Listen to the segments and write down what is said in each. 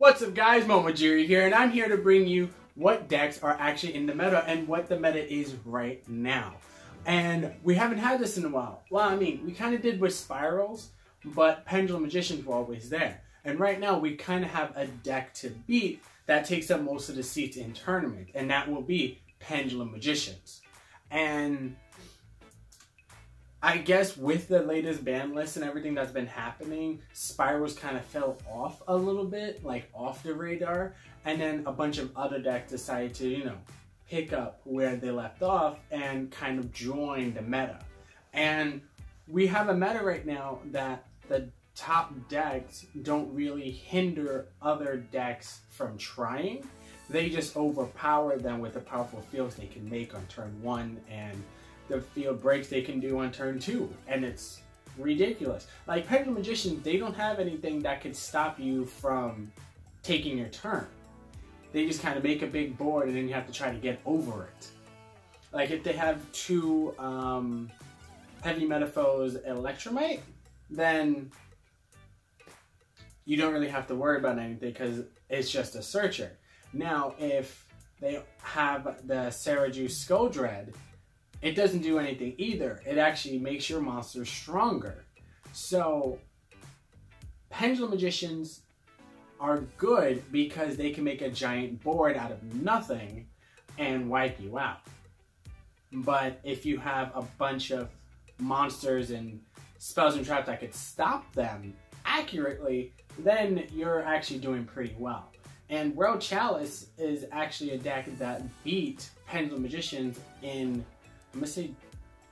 What's up guys, MomoJiri here, and I'm here to bring you what decks are actually in the meta and what the meta is right now. And we haven't had this in a while. Well, I mean, we kind of did with Spirals, but Pendulum Magicians were always there. And right now we kind of have a deck to beat that takes up most of the seats in tournament, and that will be Pendulum Magicians. And I guess with the latest ban list and everything that's been happening, Spirals kind of fell off a little bit, like off the radar, and then a bunch of other decks decided to, pick up where they left off and kind of join the meta. And we have a meta right now that the top decks don't really hinder other decks from trying. They just overpower them with the powerful fields they can make on turn 1 and the field breaks they can do on turn 2, and it's ridiculous. Like Pendulum Magicians, they don't have anything that could stop you from taking your turn. They just kind of make a big board and then you have to try to get over it. Like if they have 2 heavy meta foes Electromite, then you don't really have to worry about anything because it's just a searcher. Now if they have the Saraju Skull Dread, it doesn't do anything either. It actually makes your monster stronger. So Pendulum Magicians are good because they can make a giant board out of nothing and wipe you out. But if you have a bunch of monsters and spells and traps that could stop them accurately, then you're actually doing pretty well. And World Chalice is actually a deck that beat Pendulum Magicians in, I'm gonna say,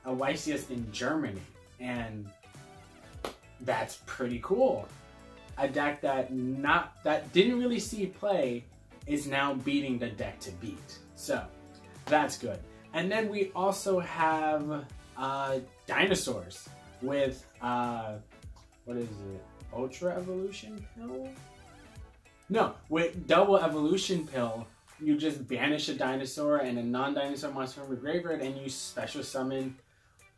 a YCS in Germany, and that's pretty cool. A deck that didn't really see play is now beating the deck to beat, so that's good. And then we also have dinosaurs with what is it? Ultra Evolution Pill? No, with Double Evolution Pill. You just banish a dinosaur and a non-dinosaur monster from your graveyard, and you special summon,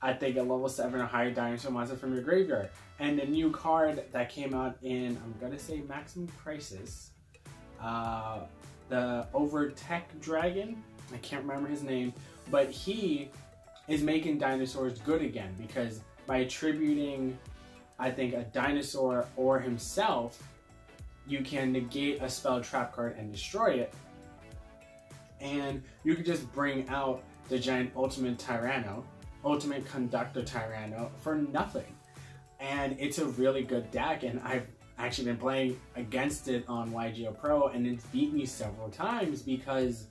I think, a level 7 or higher dinosaur monster from your graveyard. And the new card that came out in, I'm gonna say Maximum Crisis, the Overtech Dragon, I can't remember his name, but he is making dinosaurs good again because by attributing, I think, a dinosaur or himself, you can negate a spell trap card and destroy it. And you could just bring out the giant Ultimate Conductor Tyranno for nothing. And it's a really good deck, and I've actually been playing against it on YGO Pro, and it's beat me several times because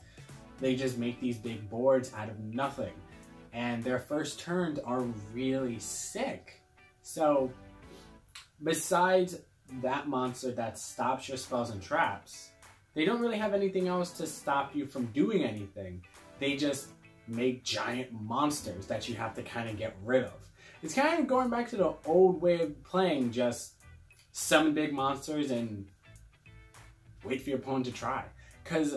they just make these big boards out of nothing. And their first turns are really sick. So, besides that monster that stops your spells and traps, they don't really have anything else to stop you from doing anything. They just make giant monsters that you have to kind of get rid of. It's kind of going back to the old way of playing, just summon big monsters and wait for your opponent to try. Because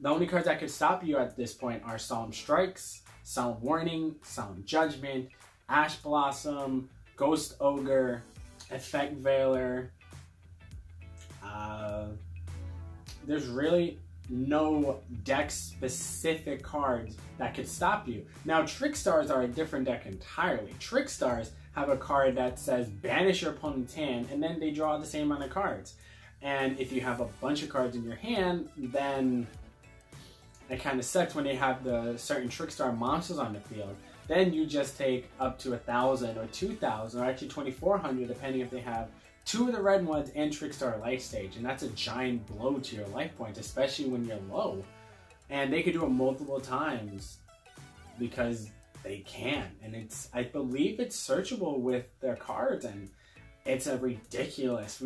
the only cards that could stop you at this point are Solemn Strikes, Solemn Warning, Solemn Judgment, Ash Blossom, Ghost Ogre, Effect Veiler. There's really no deck-specific cards that could stop you. Now, Trickstars are a different deck entirely. Trickstars have a card that says banish your opponent's hand, and then they draw the same amount of cards. And if you have a bunch of cards in your hand, then it kind of sucks when they have the certain Trickstar monsters on the field. Then you just take up to 1,000 or 2,000 or actually 2,400, depending if they have 2 of the red ones and Trickstar Life Stage, and that's a giant blow to your life points, especially when you're low. And they could do it multiple times because they can, and I believe it's searchable with their cards, and it's a ridiculous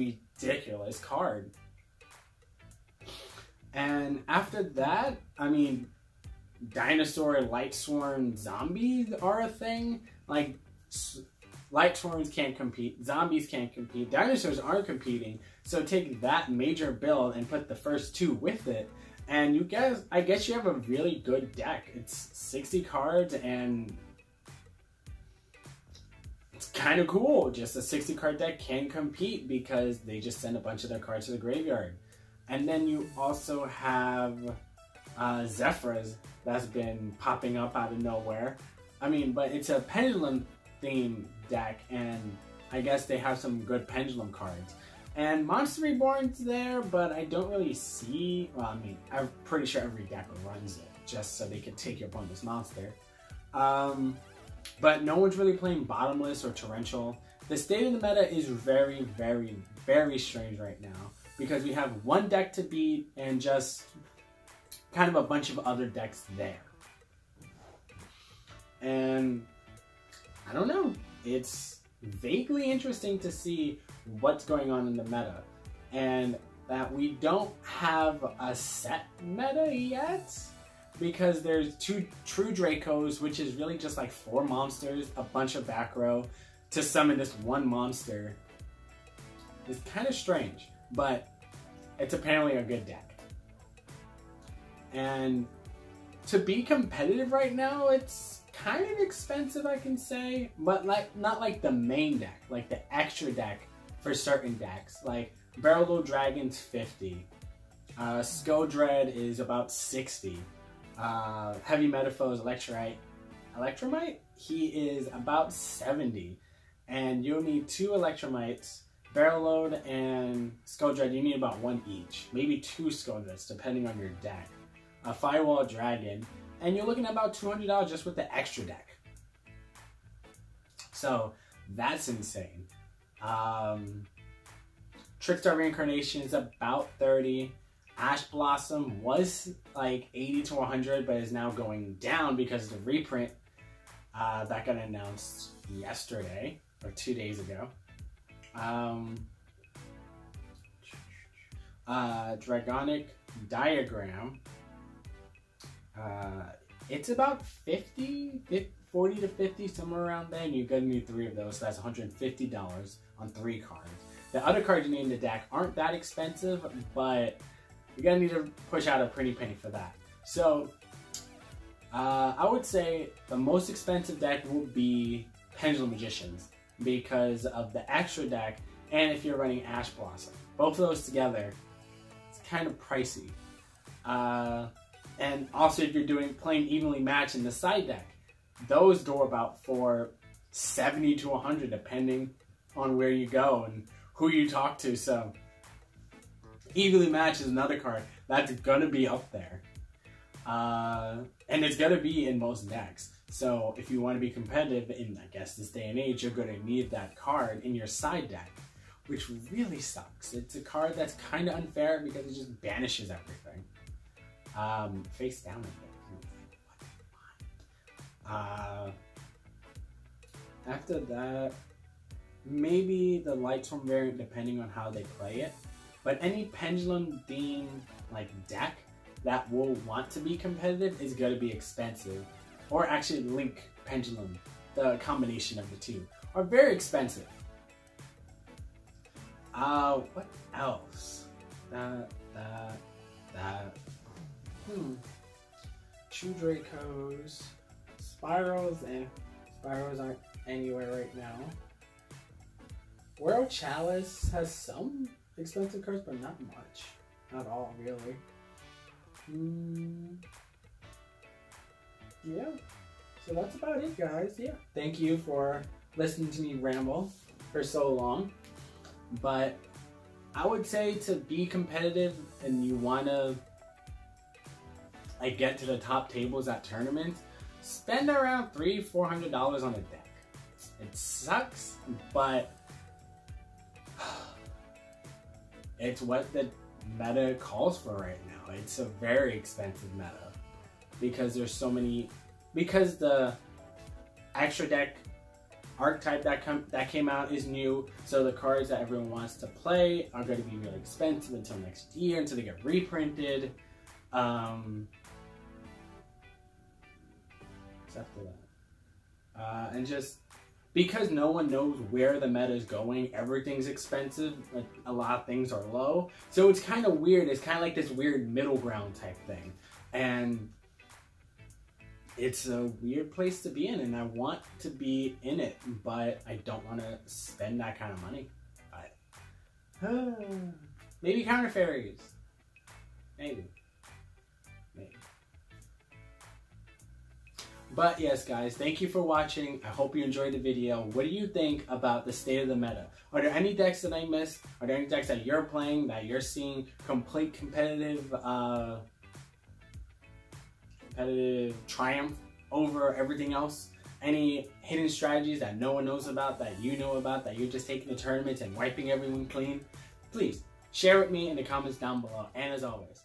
card. And after that, I mean, Dinosaur Light Swarm Zombies are a thing. Like, Light Swarms can't compete, zombies can't compete, dinosaurs aren't competing, so take that major build and put the first 2 with it, and you guys, I guess you have a really good deck. It's 60 cards, and it's kind of cool. Just a 60 card deck can compete because they just send a bunch of their cards to the graveyard. And then you also have Zephyrs that's been popping up out of nowhere. I mean, but it's a pendulum themed deck, and I guess they have some good pendulum cards. And Monster Reborn's there, but I don't really see, well, I mean, I'm pretty sure every deck runs it, just so they can take your opponent's monster. But no one's really playing Bottomless or Torrential. The state of the meta is very, very, very strange right now, because we have one deck to beat and just kind of a bunch of other decks there. And I don't know, it's vaguely interesting to see what's going on in the meta, and that we don't have a set meta yet, because there's 2 True Dracos, which is really just like 4 monsters, a bunch of back row to summon this one monster. It's kind of strange, but it's apparently a good deck. And to be competitive right now, it's kind of expensive, I can say, but like not like the main deck, like the extra deck for certain decks. Like Barrel Load Dragon's 50, Skodred is about 60, Heavy Metaphors Electromite, he is about 70, and you'll need 2 Electromites. Barrel Load and Skodred, you need about 1 each, maybe 2 Skodreds depending on your deck. A Firewall Dragon, and you're looking at about $200 just with the extra deck. So that's insane. Trickstar Reincarnation is about 30. Ash Blossom was like 80 to 100, but is now going down because of the reprint that got announced yesterday or 2 days ago. Dragonic Diagram. It's about 40 to 50, somewhere around there, and you're gonna need 3 of those, so that's $150 on 3 cards. The other cards you need in the deck aren't that expensive, but you're gonna need to push out a pretty penny for that. So, I would say the most expensive deck will be Pendulum Magicians, because of the extra deck, and if you're running Ash Blossom. Both of those together, it's kind of pricey. And also if you're playing evenly matched in the side deck, those go about for 70 to 100 depending on where you go and who you talk to. So evenly matched is another card that's gonna be up there. And it's gonna be in most decks. So if you want to be competitive in, I guess, this day and age, you're gonna need that card in your side deck, which really sucks. It's a card that's kind of unfair because it just banishes everything. Face down after that, maybe the Lightstorm variant depending on how they play it, but any pendulum themed like deck that will want to be competitive is going to be expensive, or actually Link Pendulum, the combination of the 2, are very expensive. What else? True Dracos, Spirals aren't anywhere right now. World Chalice has some expensive cards, but not much. Not all, really. Yeah. So that's about it, guys. Yeah. Thank you for listening to me ramble for so long. But I would say to be competitive and you want to get to the top tables at tournaments, spend around $300-400 on a deck. It sucks, but it's what the meta calls for right now. It's a very expensive meta because there's so many, because the extra deck archetype that came out is new, so the cards that everyone wants to play are going to be really expensive until next year, until they get reprinted. Except for that. And just because no one knows where the meta is going, everything's expensive, like a lot of things are low. So it's kind of weird. It's kind of like this weird middle ground type thing. And it's a weird place to be in, and I want to be in it, but I don't want to spend that kind of money. But maybe Counter Fairies. Maybe. Maybe. But yes, guys, thank you for watching. I hope you enjoyed the video. What do you think about the state of the meta? Are there any decks that I missed? Are there any decks that you're playing that you're seeing complete competitive triumph over everything else? Any hidden strategies that no one knows about, that you know about, that you're just taking the tournaments and wiping everyone clean? Please share with me in the comments down below. And as always,